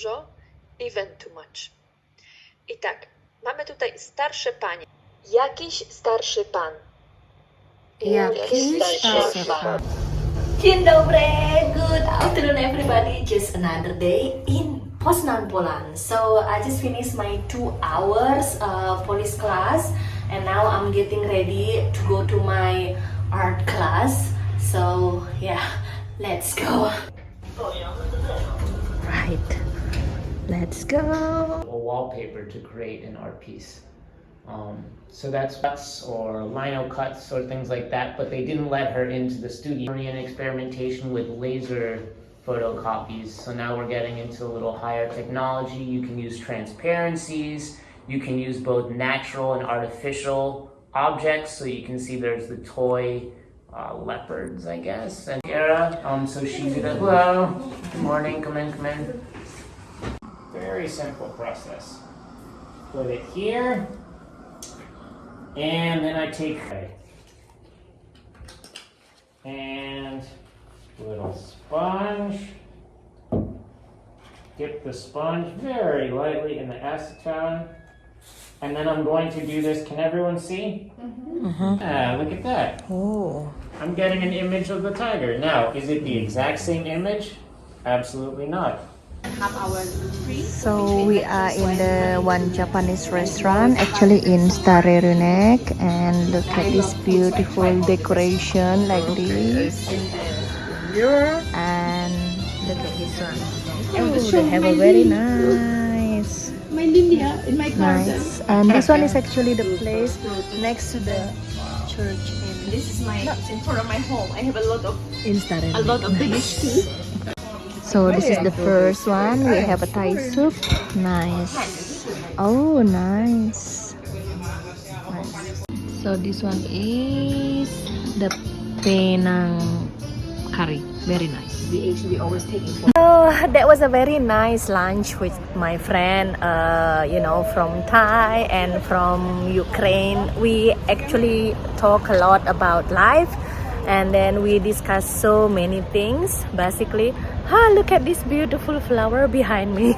dużo, even too much. I tak, mamy tutaj starsze panie. Jakiś starszy pan. Jakiś starszy pan. Dzień dobry, good afternoon everybody. Just another day in Poznan, Poland. So I just finished my 2 hours Polish class, and now I'm getting ready to go to my art class. So yeah, let's go. Right. Let's go. A wallpaper to create an art piece. So that's cuts or lino cuts or things like that, but they didn't let her into the studio. We're in experimentation with laser photocopies, so now we're getting into a little higher technology. You can use transparencies, you can use both natural and artificial objects, so you can see there's the toy leopards, I guess, and Era, so she's gonna, hello, good morning, come in. Very simple process. Put it here, and then I take and little sponge. Dip the sponge very lightly in the acetone, and then I'm going to do this. Can everyone see? Yeah, look at that. Oh. I'm getting an image of the tiger. Now, is it the exact same image? Absolutely not. So we are in the one Japanese restaurant, actually in Stare Rynek, and look at this beautiful decoration like this. And look at this one. Oh, they have a very nice. Nice. And this one is actually the place next to the church in This is in front of my home. I have a lot of Stare Rynek. a lot of beach too. So this is the first one. We have a Thai soup. Nice. Oh, nice. Nice. So this one is the Penang curry. Very nice. We actually always take it. So that was a very nice lunch with my friend, from Thai and from Ukraine. We actually talk a lot about life, and then we discuss so many things. Basically, look at this beautiful flower behind me.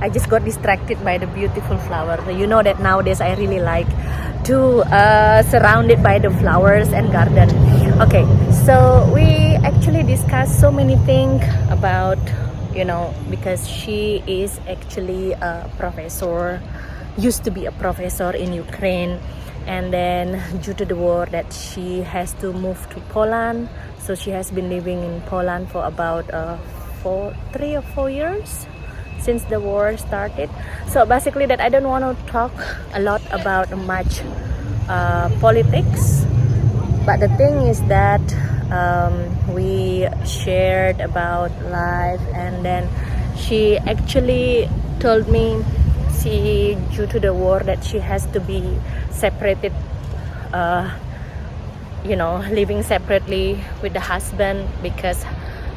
I just got distracted by the beautiful flower. You know that nowadays I really like to surrounded by the flowers and garden. Okay, so we actually discussed so many things about, because she is actually a professor, used to be a professor in Ukraine, and then due to the war that she has to move to Poland. So she has been living in Poland for about 3 or 4 years since the war started. So basically that I don't want to talk a lot about much politics, but the thing is that we shared about life, and then she actually told me due to the war that she has to be separated, living separately with the husband, because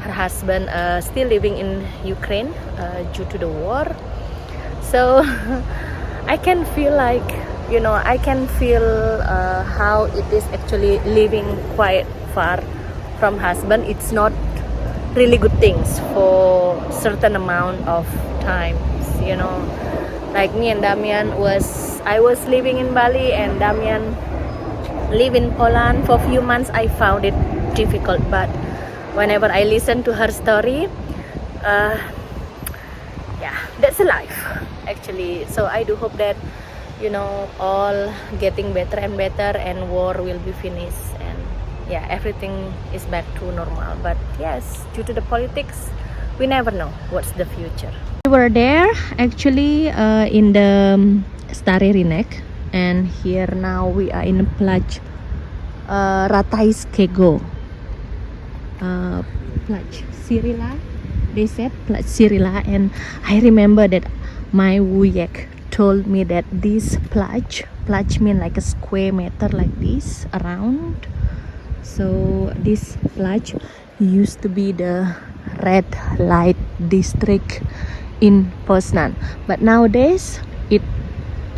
her husband still living in Ukraine due to the war. So I can feel like, how it is actually living quite far from husband. It's not really good things for certain amount of times, like me and Damian I was living in Bali, and Damian live in Poland for a few months. I found it difficult, but whenever I listen to her story, that's a life actually. So I do hope that all getting better and better, and war will be finished, and everything is back to normal. But yes, due to the politics, we never know what's the future. We were there actually in the Stare Rynek, and here now we are in Plage Rataiskego. Plage Cyrilla, they said Plage Cyrilla, and I remember that my wuyek told me that this plage mean like a square meter like this around. So this plage used to be the red light district in Poznan, but nowadays it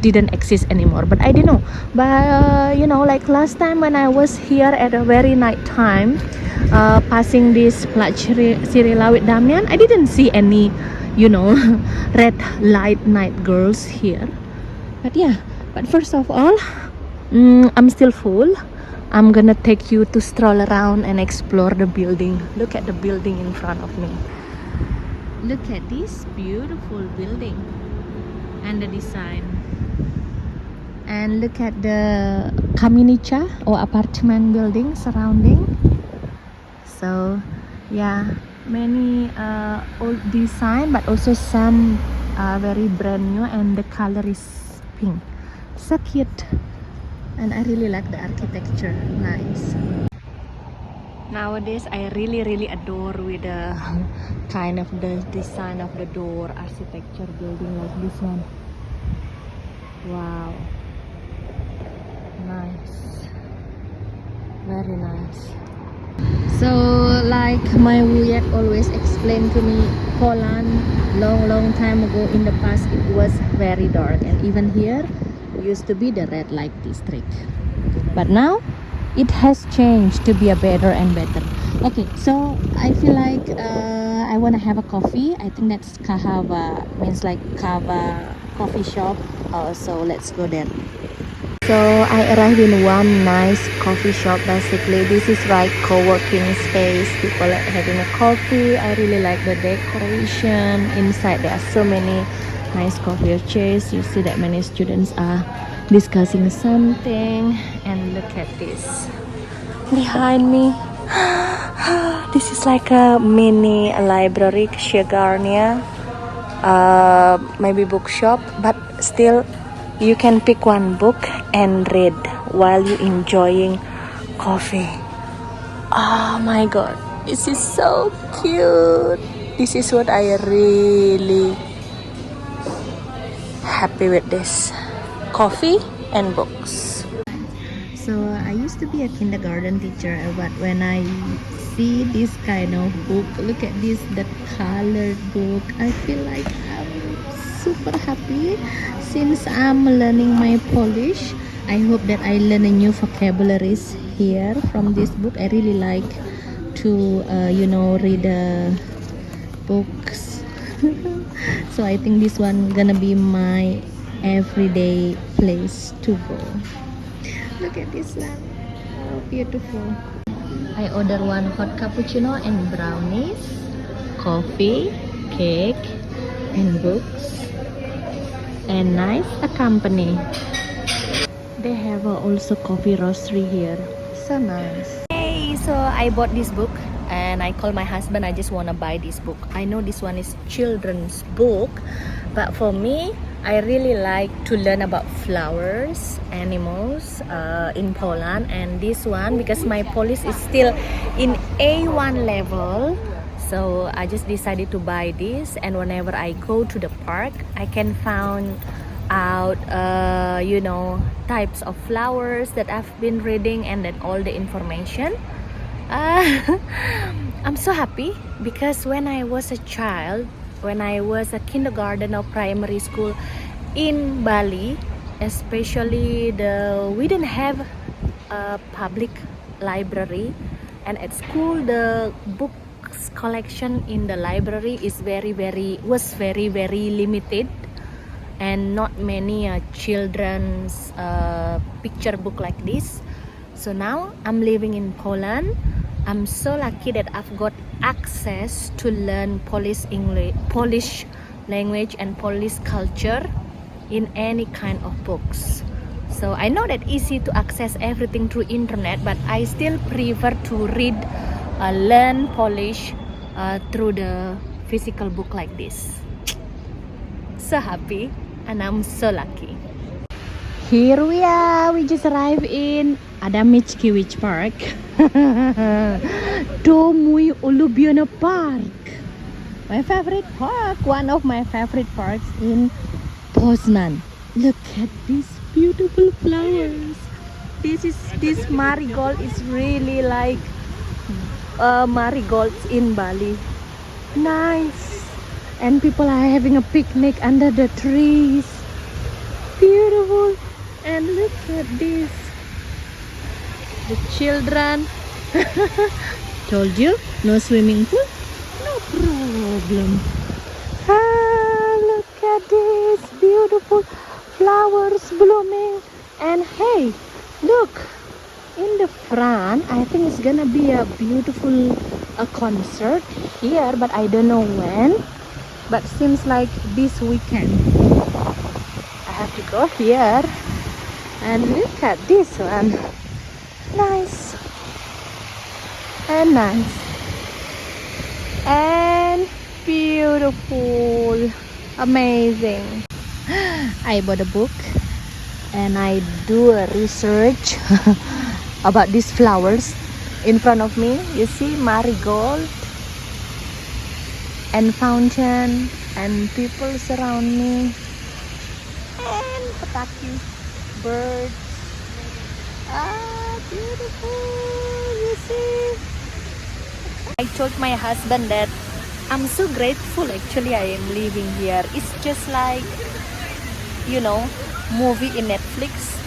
didn't exist anymore. But I don't know, but like last time when I was here at a very night time, passing this Plage Cyrilla with Damian, I didn't see any you know, red light night girls here. But yeah, but first of all, I'm still full. I'm gonna take you to stroll around and explore the building. Look at the building in front of me. Look at this beautiful building and the design. And look at the kamenicha or apartment building surrounding. So yeah, many old design, but also some very brand new, and the color is pink. So cute. And I really like the architecture. Nice. Nowadays I really adore with the kind of the design of the door, architecture building like this one. Wow, nice, very nice. So like my wuyek always explained to me, Poland long time ago in the past it was very dark, and even here used to be the red light district, but now it has changed to be a better and better. Okay, so I feel like I want to have a coffee. I think that's kahava, means like kava coffee shop. So let's go there. So I arrived in one nice coffee shop. Basically this is like co-working space, people are having a coffee. I really like the decoration inside. There are so many nice coffee chairs. You see that many students are discussing something, and look at this behind me. This is like a mini library, Shagarnia, maybe bookshop, but still you can pick one book and read while you enjoying coffee. Oh my god, this is so cute. This is what I really happy with this. Coffee and books. So I used to be a kindergarten teacher, but when I see this kind of book, look at this, the colored book, I feel like I'm super happy. Since I'm learning my Polish, I hope that I learn a new vocabularies here from this book. I really like to you know, read books. So I think this one gonna be my everyday place to go. Look at this one, oh beautiful. I order one hot cappuccino and brownies, coffee, cake, and books, and nice accompany. They have also coffee roastery here, so nice. Hey, so I bought this book and I called my husband. I just want to buy this book. I know this one is children's book, but for me, I really like to learn about flowers, animals in Poland, and this one, because my Polish is still in A1 level, so I just decided to buy this, and whenever I go to the park I can find out you know, types of flowers that I've been reading, and then all the information. I'm so happy because when I was a child, when I was a kindergarten or primary school in Bali, especially we didn't have a public library, and at school the books collection in the library is very limited, and not many children's picture book like this. So now I'm living in Poland. I'm so lucky that I've got access to learn Polish language and Polish culture in any kind of books. So I know that easy to access everything through internet, but I still prefer to read, learn Polish through the physical book like this. So happy, and I'm so lucky. Here we are. We just arrived in Adam Mickiewicz Park. To mój ulubiony park. My favorite park, one of my favorite parks in Poznan. Look at these beautiful flowers. This marigold is really like marigolds in Bali. Nice. And people are having a picnic under the trees. Beautiful. And look at this. The children. Told you, no swimming pool, no problem. flowers blooming. And hey, look, in the front, I think it's gonna be a beautiful concert here, but I don't know when. But seems like this weekend. I have to go here. And look at this one. Nice. And nice. And beautiful. Amazing. I bought a book and I do a research about these flowers. In front of me, you see marigold and fountain and people surround me and pataki birds. Beautiful, you see. I told my husband that I'm so grateful actually I am living here. It's just like, you know, movie in Netflix,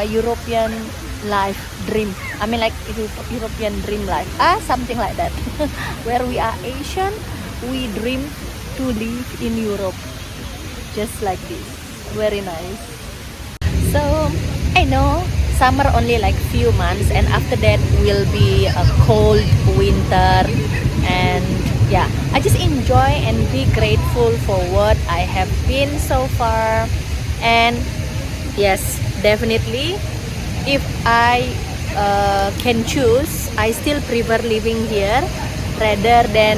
European life dream. I mean like European dream life. Something like that. Where we are Asian, we dream to live in Europe. Just like this. Very nice. So, I know summer only like few months and after that will be a cold winter, and yeah, I just enjoy and be grateful for what I have been so far. And yes, definitely if I can choose, I still prefer living here rather than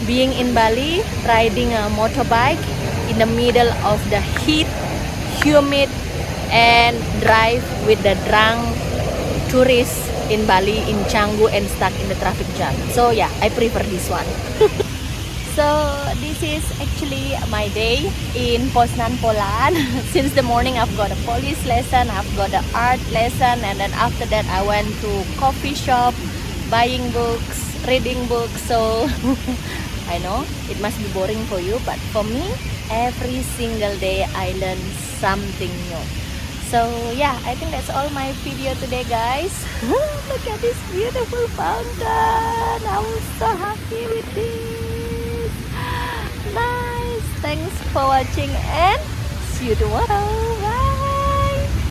being in Bali riding a motorbike in the middle of the heat, humid, and drive with the drunk tourists in Bali, in Canggu, and stuck in the traffic jam. So yeah, I prefer this one. So this is actually my day in Poznan, Poland. Since the morning I've got a Polish lesson, I've got an art lesson, and then after that I went to coffee shop, buying books, reading books. So I know it must be boring for you, but for me, every single day I learn something new. So yeah, I think that's all my video today, guys. Look at this beautiful fountain. I'm so happy with this. Nice. Thanks for watching and see you tomorrow.